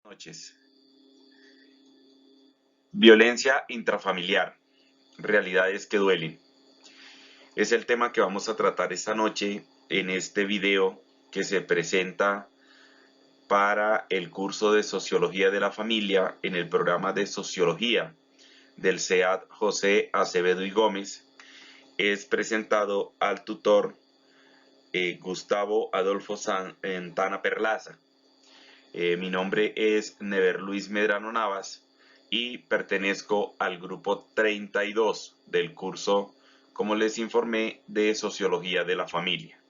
Noches. Violencia intrafamiliar, realidades que duelen. Es el tema que vamos a tratar esta noche en este video que se presenta para el curso de Sociología de la Familia en el programa de Sociología del CEAD José Acevedo y Gómez. Es presentado al tutor Gustavo Adolfo Santana Perlaza. Mi nombre es Never Luis Medrano Navas y pertenezco al grupo 32 del curso, como les informé, de Sociología de la Familia.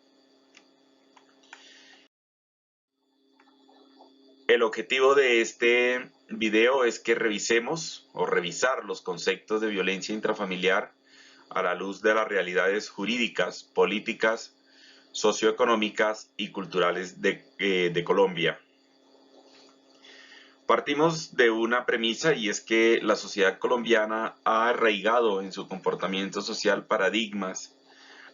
El objetivo de este video es que revisemos o revisar los conceptos de violencia intrafamiliar a la luz de las realidades jurídicas, políticas, socioeconómicas y culturales de Colombia. Partimos de una premisa, y es que la sociedad colombiana ha arraigado en su comportamiento social paradigmas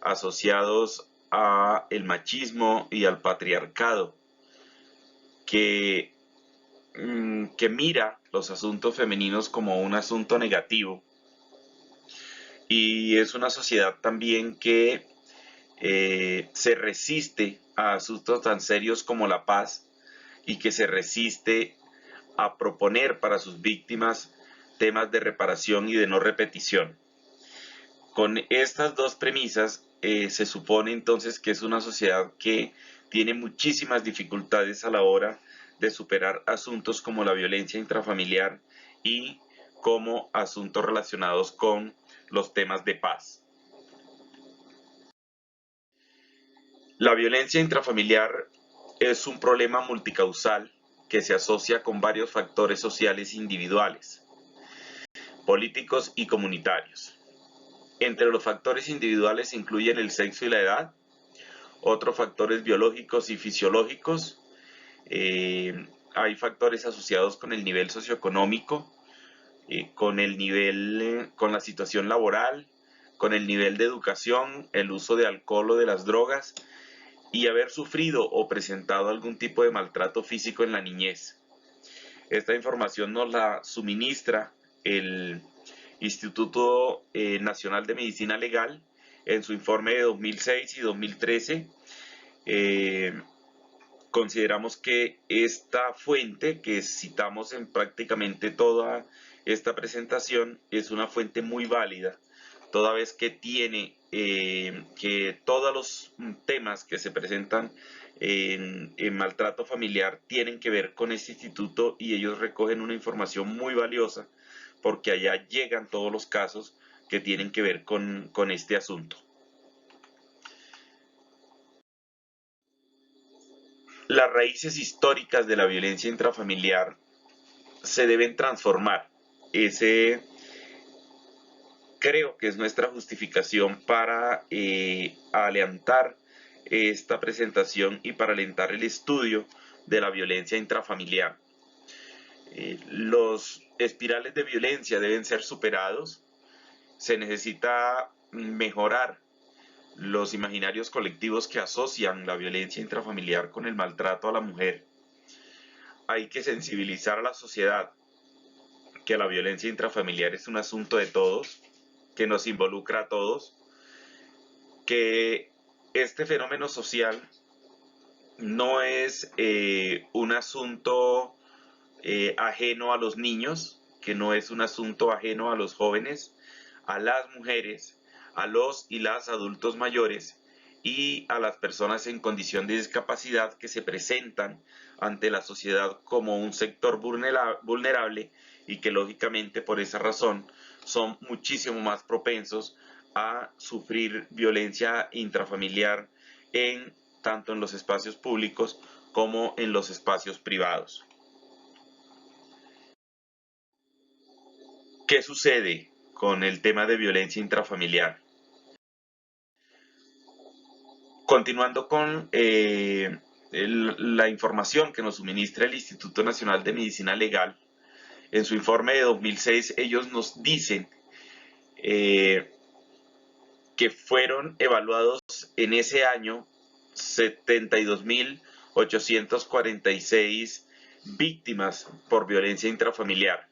asociados a el machismo y al patriarcado, que mira los asuntos femeninos como un asunto negativo, y es una sociedad también que se resiste a asuntos tan serios como la paz, y que se resiste a proponer para sus víctimas temas de reparación y de no repetición. Con estas dos premisas se supone entonces que es una sociedad que tiene muchísimas dificultades a la hora de superar asuntos como la violencia intrafamiliar y como asuntos relacionados con los temas de paz. La violencia intrafamiliar es un problema multicausal que se asocia con varios factores sociales individuales, políticos y comunitarios. Entre los factores individuales se incluyen el sexo y la edad, otros factores biológicos y fisiológicos, hay factores asociados con el nivel socioeconómico, con la situación laboral, con el nivel de educación, el uso de alcohol o de las drogas, y haber sufrido o presentado algún tipo de maltrato físico en la niñez. Esta información nos la suministra el Instituto Nacional de Medicina Legal en su informe de 2006 y 2013. Consideramos que esta fuente que citamos en prácticamente toda esta presentación es una fuente muy válida, toda vez que tiene que todos los temas que se presentan en maltrato familiar tienen que ver con este instituto, y ellos recogen una información muy valiosa porque allá llegan todos los casos que tienen que ver con este asunto. Las raíces históricas de la violencia intrafamiliar se deben transformar. Creo que es nuestra justificación para alentar esta presentación y para alentar el estudio de la violencia intrafamiliar. Los espirales de violencia deben ser superados. Se necesita mejorar los imaginarios colectivos que asocian la violencia intrafamiliar con el maltrato a la mujer. Hay que sensibilizar a la sociedad que la violencia intrafamiliar es un asunto de todos, que nos involucra a todos, que este fenómeno social no es un asunto ajeno a los niños, que no es un asunto ajeno a los jóvenes, a las mujeres, a los y las adultos mayores y a las personas en condición de discapacidad que se presentan ante la sociedad como un sector vulnerable, y que lógicamente por esa razón son muchísimo más propensos a sufrir violencia intrafamiliar tanto en los espacios públicos como en los espacios privados. ¿Qué sucede con el tema de violencia intrafamiliar? Continuando con la información que nos suministra el Instituto Nacional de Medicina Legal, en su informe de 2006 ellos nos dicen que fueron evaluados en ese año 72.846 víctimas por violencia intrafamiliar.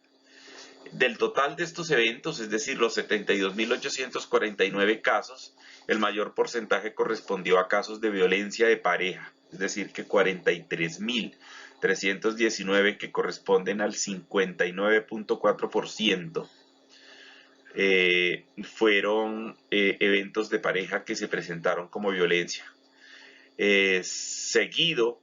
Del total de estos eventos, es decir, los 72.849 casos, el mayor porcentaje correspondió a casos de violencia de pareja, es decir, que 43.319, que corresponden al 59.4%, fueron eventos de pareja que se presentaron como violencia. Seguido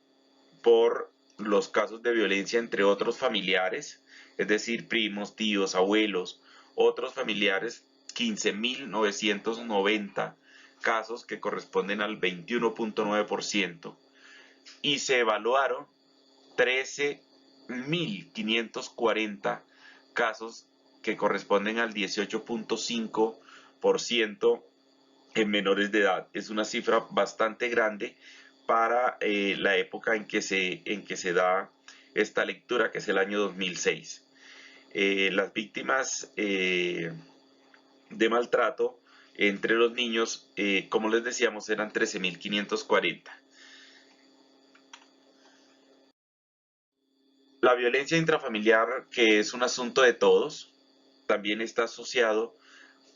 por los casos de violencia entre otros familiares, es decir, primos, tíos, abuelos, otros familiares, 15.990 casos, que corresponden al 21.9%, y se evaluaron 13.540 casos, que corresponden al 18.5% en menores de edad. Es una cifra bastante grande para la época en que se da esta lectura, que es el año 2006. Las víctimas de maltrato entre los niños, como les decíamos, eran 13.540. La violencia intrafamiliar, que es un asunto de todos, también está asociado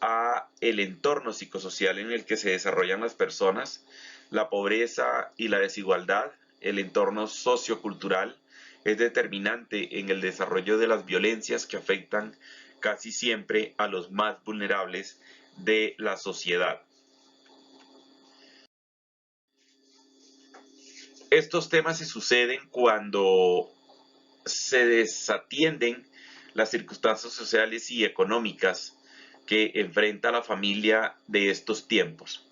a el entorno psicosocial en el que se desarrollan las personas, la pobreza y la desigualdad. El entorno sociocultural es determinante en el desarrollo de las violencias que afectan casi siempre a los más vulnerables de la sociedad. Estos temas se suceden cuando se desatienden las circunstancias sociales y económicas que enfrenta la familia de estos tiempos.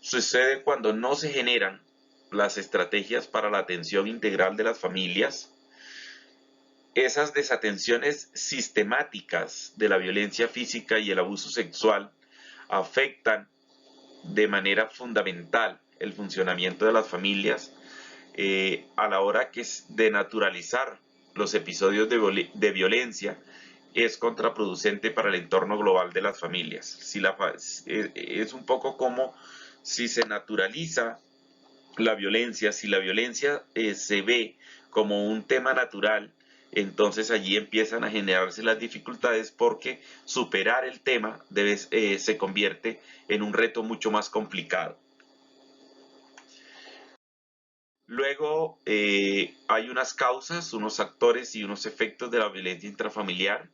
Sucede cuando no se generan las estrategias para la atención integral de las familias. Esas desatenciones sistemáticas de la violencia física y el abuso sexual afectan de manera fundamental el funcionamiento de las familias, a la hora que es de naturalizar los episodios de violencia. Es contraproducente para el entorno global de las familias. Es un poco como si se naturaliza la violencia, si la violencia se ve como un tema natural, entonces allí empiezan a generarse las dificultades, porque superar el tema se convierte en un reto mucho más complicado. Luego hay unas causas, unos actores y unos efectos de la violencia intrafamiliar.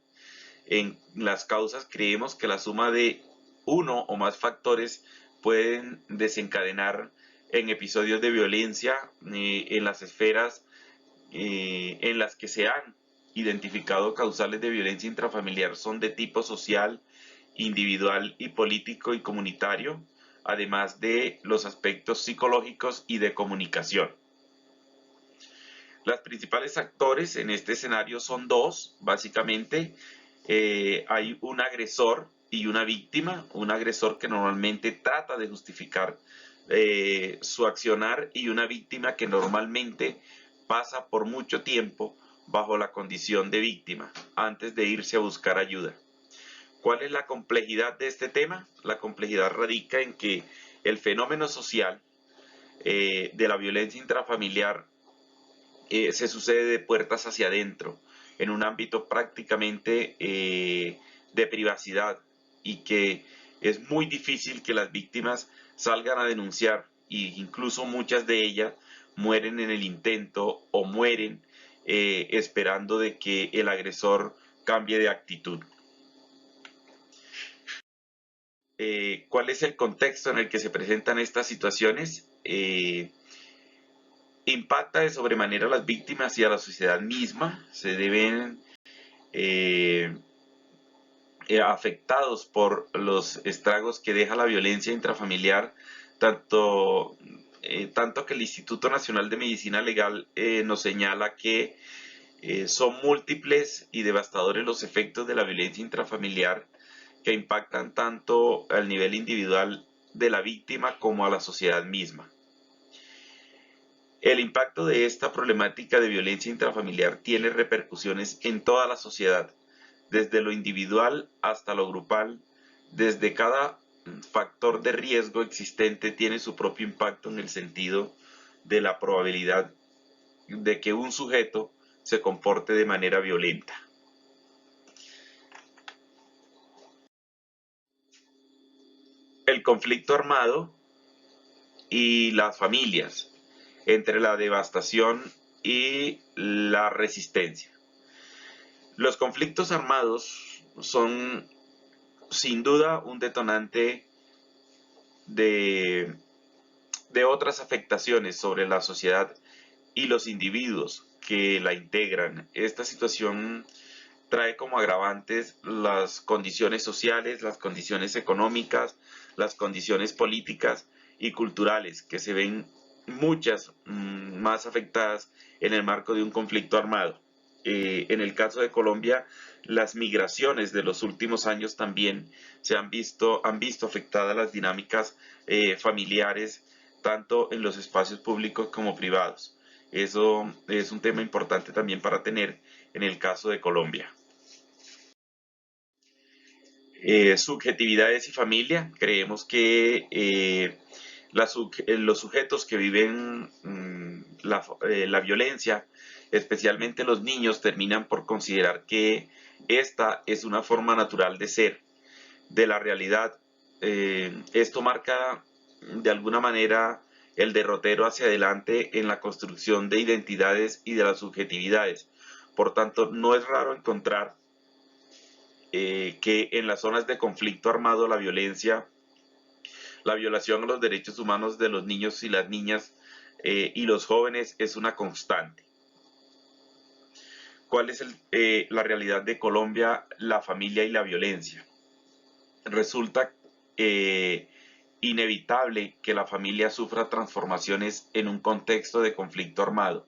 En las causas creemos que la suma de uno o más factores pueden desencadenar en episodios de violencia en las esferas en las que se han identificado causales de violencia intrafamiliar. Son de tipo social, individual y político y comunitario, además de los aspectos psicológicos y de comunicación. Los principales actores en este escenario son dos, básicamente. Hay un agresor y una víctima. Un agresor que normalmente trata de justificar su accionar, y una víctima que normalmente pasa por mucho tiempo bajo la condición de víctima antes de irse a buscar ayuda. ¿Cuál es la complejidad de este tema? La complejidad radica en que el fenómeno social de la violencia intrafamiliar se sucede de puertas hacia adentro, en un ámbito prácticamente de privacidad, y que es muy difícil que las víctimas salgan a denunciar, e incluso muchas de ellas mueren en el intento o mueren esperando de que el agresor cambie de actitud. ¿Cuál es el contexto en el que se presentan estas situaciones? Impacta de sobremanera a las víctimas y a la sociedad misma. Se deben afectados por los estragos que deja la violencia intrafamiliar, tanto que el Instituto Nacional de Medicina Legal nos señala que son múltiples y devastadores los efectos de la violencia intrafamiliar, que impactan tanto al nivel individual de la víctima como a la sociedad misma. El impacto de esta problemática de violencia intrafamiliar tiene repercusiones en toda la sociedad, desde lo individual hasta lo grupal. Desde cada factor de riesgo existente tiene su propio impacto, en el sentido de la probabilidad de que un sujeto se comporte de manera violenta. El conflicto armado y las familias, entre la devastación y la resistencia. Los conflictos armados son sin duda un detonante de, de otras afectaciones sobre la sociedad y los individuos que la integran. Esta situación trae como agravantes las condiciones sociales, las condiciones económicas, las condiciones políticas y culturales que se ven muchas más afectadas en el marco de un conflicto armado. En el caso de Colombia, las migraciones de los últimos años también han visto afectadas las dinámicas familiares, tanto en los espacios públicos como privados. Eso es un tema importante también para tener en el caso de Colombia. Subjetividades y familia. Creemos que los sujetos que viven la violencia, especialmente los niños, terminan por considerar que esta es una forma natural de ser, de la realidad. Esto marca de alguna manera el derrotero hacia adelante en la construcción de identidades y de las subjetividades. Por tanto, no es raro encontrar que en las zonas de conflicto armado la violencia, la violación a los derechos humanos de los niños y las niñas y los jóvenes es una constante. ¿Cuál es la realidad de Colombia, la familia y la violencia? Resulta inevitable que la familia sufra transformaciones en un contexto de conflicto armado.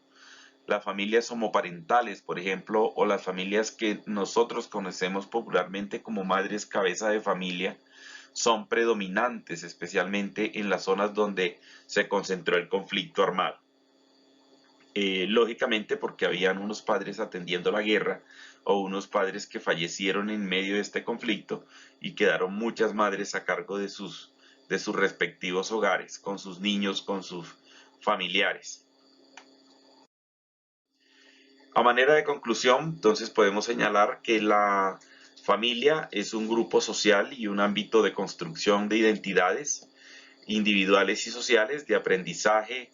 Las familias homoparentales, por ejemplo, o las familias que nosotros conocemos popularmente como madres cabeza de familia, son predominantes, especialmente en las zonas donde se concentró el conflicto armado. Lógicamente porque habían unos padres atendiendo la guerra o unos padres que fallecieron en medio de este conflicto y quedaron muchas madres a cargo de sus respectivos hogares, con sus niños, con sus familiares. A manera de conclusión, entonces podemos señalar que la familia es un grupo social y un ámbito de construcción de identidades individuales y sociales, de aprendizaje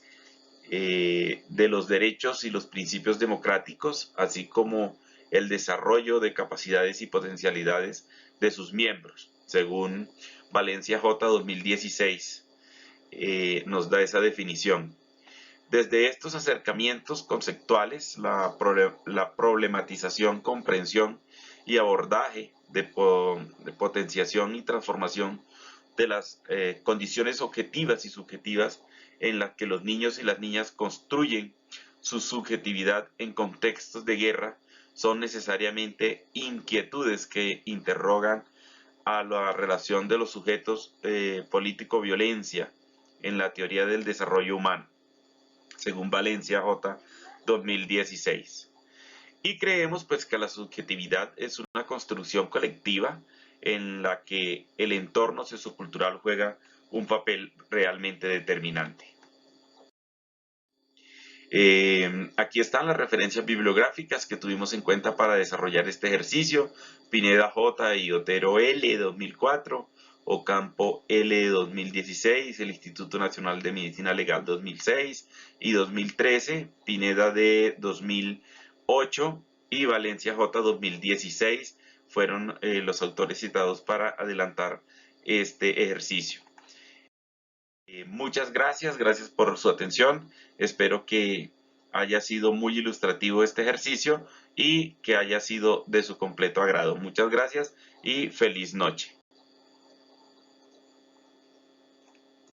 de los derechos y los principios democráticos, así como el desarrollo de capacidades y potencialidades de sus miembros, según Valencia J. 2016 nos da esa definición. Desde estos acercamientos conceptuales, la problematización, comprensión y abordaje de potenciación y transformación de las condiciones objetivas y subjetivas en las que los niños y las niñas construyen su subjetividad en contextos de guerra son necesariamente inquietudes que interrogan a la relación de los sujetos político-violencia en la teoría del desarrollo humano, según Valencia J. 2016. Y creemos pues que la subjetividad es una construcción colectiva en la que el entorno sociocultural juega un papel realmente determinante. Aquí están las referencias bibliográficas que tuvimos en cuenta para desarrollar este ejercicio: Pineda J. y Otero L. 2004, Ocampo L. 2016, el Instituto Nacional de Medicina Legal 2006 y 2013, Pineda D. 2008 y Valencia J. 2016 fueron los autores citados para adelantar este ejercicio. Muchas gracias, gracias por su atención. Espero que haya sido muy ilustrativo este ejercicio y que haya sido de su completo agrado. Muchas gracias y feliz noche.